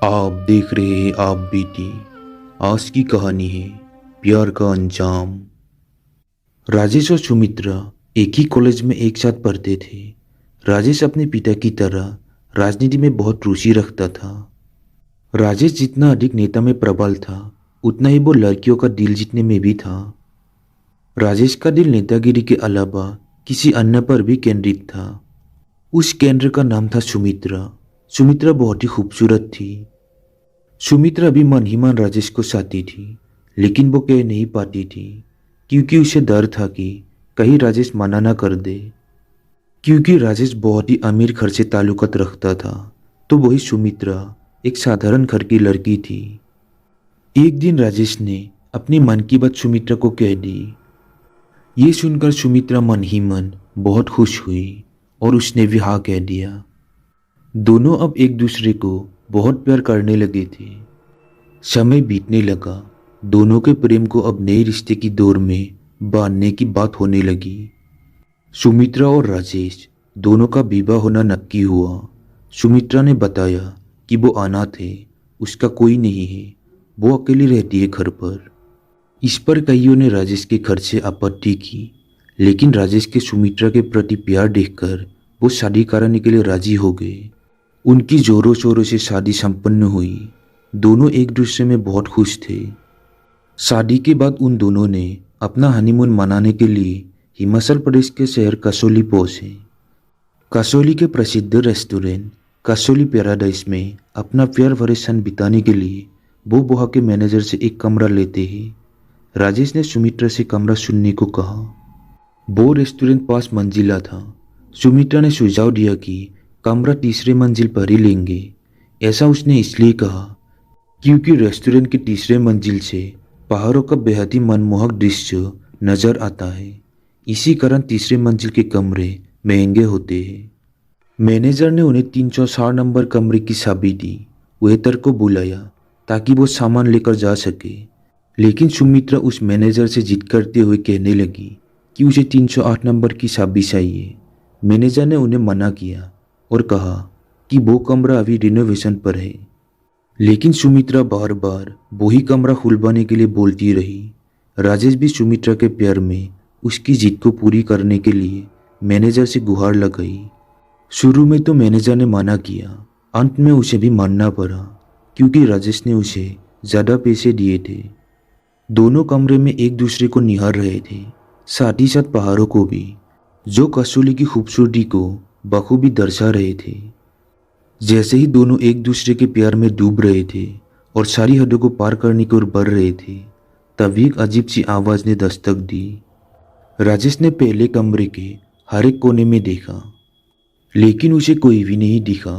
आप देख रहे हैं आप बीती। आज की कहानी है प्यार का अंजाम। राजेश और सुमित्रा एक ही कॉलेज में एक साथ पढ़ते थे। राजेश अपने पिता की तरह राजनीति में बहुत रुचि रखता था। राजेश जितना अधिक नेता में प्रबल था, उतना ही वो लड़कियों का दिल जीतने में भी था। राजेश का दिल नेतागिरी के अलावा किसी अन्य पर भी केंद्रित था। उस केंद्र का नाम था सुमित्रा। सुमित्रा बहुत ही खूबसूरत थी। सुमित्रा भी मन ही मन राजेश को चाहती थी, लेकिन वो कह नहीं पाती थी क्योंकि उसे डर था कि कहीं राजेश मना ना कर दे। क्योंकि राजेश बहुत ही अमीर घर से ताल्लुकात रखता था, तो वही सुमित्रा एक साधारण घर की लड़की थी। एक दिन राजेश ने अपनी मन की बात सुमित्रा को कह दी। ये सुनकर सुमित्रा मन ही मन बहुत खुश हुई और उसने भी हाँ कह दिया। दोनों अब एक दूसरे को बहुत प्यार करने लगे थे। समय बीतने लगा। दोनों के प्रेम को अब नए रिश्ते की दौर में बांधने की बात होने लगी। सुमित्रा और राजेश दोनों का विवाह होना नक्की हुआ। सुमित्रा ने बताया कि वो अनाथ है, उसका कोई नहीं है, वो अकेली रहती है घर पर। इस पर कईयों ने राजेश के घर से आपत्ति की, लेकिन राजेश के सुमित्रा के प्रति प्यार देखकर वो शादी कराने के लिए राजी हो गए। उनकी जोरों शोरों से शादी संपन्न हुई। दोनों एक दूसरे में बहुत खुश थे। शादी के बाद उन दोनों ने अपना हनीमून मनाने के लिए हिमाचल प्रदेश के शहर कसौली पहुंचे। कसौली के प्रसिद्ध रेस्टोरेंट कसौली पैराडाइज में अपना प्यार भरे क्षण बिताने के लिए वो वहाँ के मैनेजर से एक कमरा लेते हैं। राजेश ने सुमित्रा से कमरा चुनने को कहा। वो रेस्टोरेंट 5 मंजिला था। सुमित्रा ने सुझाव दिया कि कमरा तीसरे मंजिल पर ही लेंगे। ऐसा उसने इसलिए कहा क्योंकि रेस्टोरेंट की तीसरे मंजिल से पहाड़ों का बेहद ही मनमोहक दृश्य नजर आता है। इसी कारण तीसरे मंजिल के कमरे महंगे होते हैं। मैनेजर ने उन्हें 360 नंबर कमरे की चाबी दी। वेटर को बुलाया ताकि वो सामान लेकर जा सके, लेकिन सुमित्रा उस मैनेजर से जिद करते हुए कहने लगी कि उसे 308 नंबर की चाबी चाहिए। मैनेजर ने उन्हें मना किया और कहा कि वो कमरा अभी रिनोवेशन पर है, लेकिन सुमित्रा बार बार वही कमरा खुलवाने के लिए बोलती रही। राजेश भी सुमित्रा के प्यार में उसकी जिद को पूरी करने के लिए मैनेजर से गुहार लगाई। शुरू में तो मैनेजर ने मना किया, अंत में उसे भी मानना पड़ा क्योंकि राजेश ने उसे ज़्यादा पैसे दिए थे। दोनों कमरे में एक दूसरे को निहार रहे थे, साथ ही साथ पहाड़ों को भी, जो कसौली की खूबसूरती को बखूबी दर्शा रहे थे। जैसे ही दोनों एक दूसरे के प्यार में डूब रहे थे और सारी हदों को पार करने की ओर बढ़ रहे थे, तभी एक अजीब सी आवाज़ ने दस्तक दी। राजेश ने पहले कमरे के हर एक कोने में देखा, लेकिन उसे कोई भी नहीं दिखा।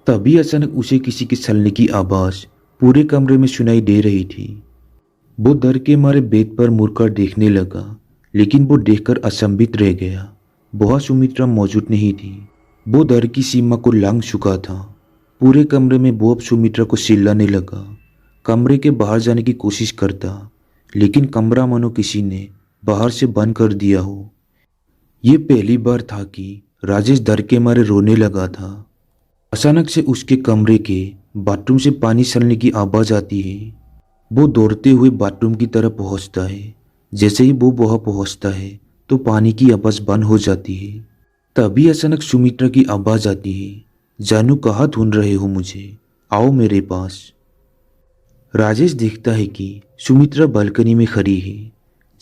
तभी अचानक उसे किसी के चलने की आवाज़ पूरे कमरे में सुनाई दे रही थी। वो डर के मारे बेड पर मुड़कर देखने लगा, लेकिन वो देखकर अचंभित रह गया। वहाँ सुमित्रा मौजूद नहीं थी। वो डर की सीमा को लांघ चुका था। पूरे कमरे में वो अब सुमित्रा को चिल्लाने लगा, कमरे के बाहर जाने की कोशिश करता, लेकिन कमरा मानो किसी ने बाहर से बंद कर दिया हो। ये पहली बार था कि राजेश डर के मारे रोने लगा था। अचानक से उसके कमरे के बाथरूम से पानी चलने की आवाज़ आती है। वो दौड़ते हुए बाथरूम की तरफ पहुंचता है। जैसे ही वो वहाँ पहुंचता है तो पानी की आवाज़ बंद हो जाती है। तभी अचानक सुमित्रा की आवाज़ आती है, जानू कहाँ ढूंढ रहे हो मुझे, आओ मेरे पास। राजेश देखता है कि सुमित्रा बालकनी में खड़ी है।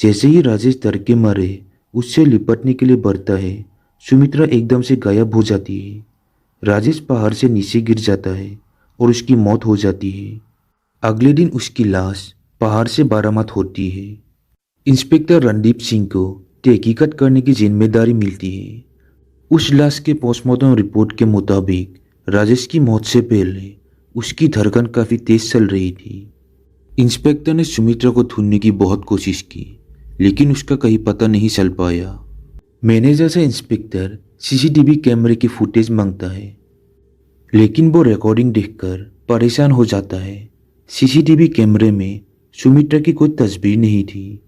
जैसे ही राजेश डर के मारे उससे लिपटने के लिए बढ़ता है, सुमित्रा एकदम से गायब हो जाती है। राजेश पहाड़ से नीचे गिर जाता है और उसकी मौत हो जाती है। अगले दिन उसकी लाश पहाड़ से बरामद होती है। इंस्पेक्टर रणदीप सिंह को तहकीकात करने की जिम्मेदारी मिलती है। उस लाश के पोस्टमार्टम रिपोर्ट के मुताबिक राजेश की मौत से पहले उसकी धड़कन काफ़ी तेज चल रही थी। इंस्पेक्टर ने सुमित्रा को ढूंढने की बहुत कोशिश की, लेकिन उसका कहीं पता नहीं चल पाया। मैनेजर से इंस्पेक्टर सीसीटीवी कैमरे की फुटेज मांगता है, लेकिन वो रिकॉर्डिंग देखकर परेशान हो जाता है। सीसीटीवी कैमरे में सुमित्रा की कोई तस्वीर नहीं थी।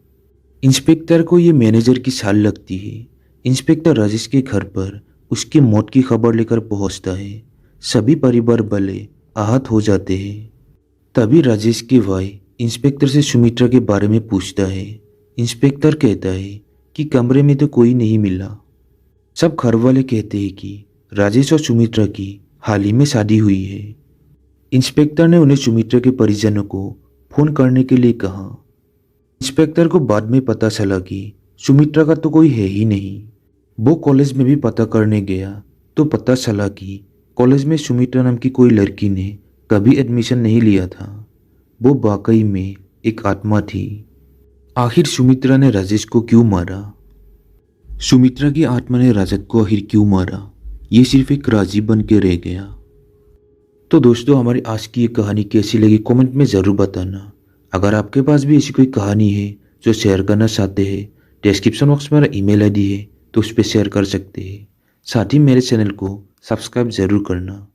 इंस्पेक्टर को ये मैनेजर की चाल लगती है। इंस्पेक्टर राजेश के घर पर उसकी मौत की खबर लेकर पहुंचता है। सभी परिवार वाले आहत हो जाते हैं। तभी राजेश के भाई इंस्पेक्टर से सुमित्रा के बारे में पूछता है। इंस्पेक्टर कहता है कि कमरे में तो कोई नहीं मिला। सब घर वाले कहते हैं कि राजेश और सुमित्रा की हाल ही में शादी हुई है। इंस्पेक्टर ने उन्हें सुमित्रा के परिजनों को फोन करने के लिए कहा। इंस्पेक्टर को बाद में पता चला कि सुमित्रा का तो कोई है ही नहीं। वो कॉलेज में भी पता करने गया तो पता चला कि कॉलेज में सुमित्रा नाम की कोई लड़की ने कभी एडमिशन नहीं लिया था। वो वाकई में एक आत्मा थी। आखिर सुमित्रा ने राजेश को क्यों मारा? सुमित्रा की आत्मा ने राजत को आखिर क्यों मारा, ये सिर्फ एक राजी बन के रह गया। तो दोस्तों, हमारी आज की ये कहानी कैसी लगी कमेंट में ज़रूर बताना। अगर आपके पास भी ऐसी कोई कहानी है जो शेयर करना चाहते हैं, डिस्क्रिप्शन बॉक्स में मेरा ईमेल आईडी है तो उस पर शेयर कर सकते हैं। साथ ही मेरे चैनल को सब्सक्राइब ज़रूर करना।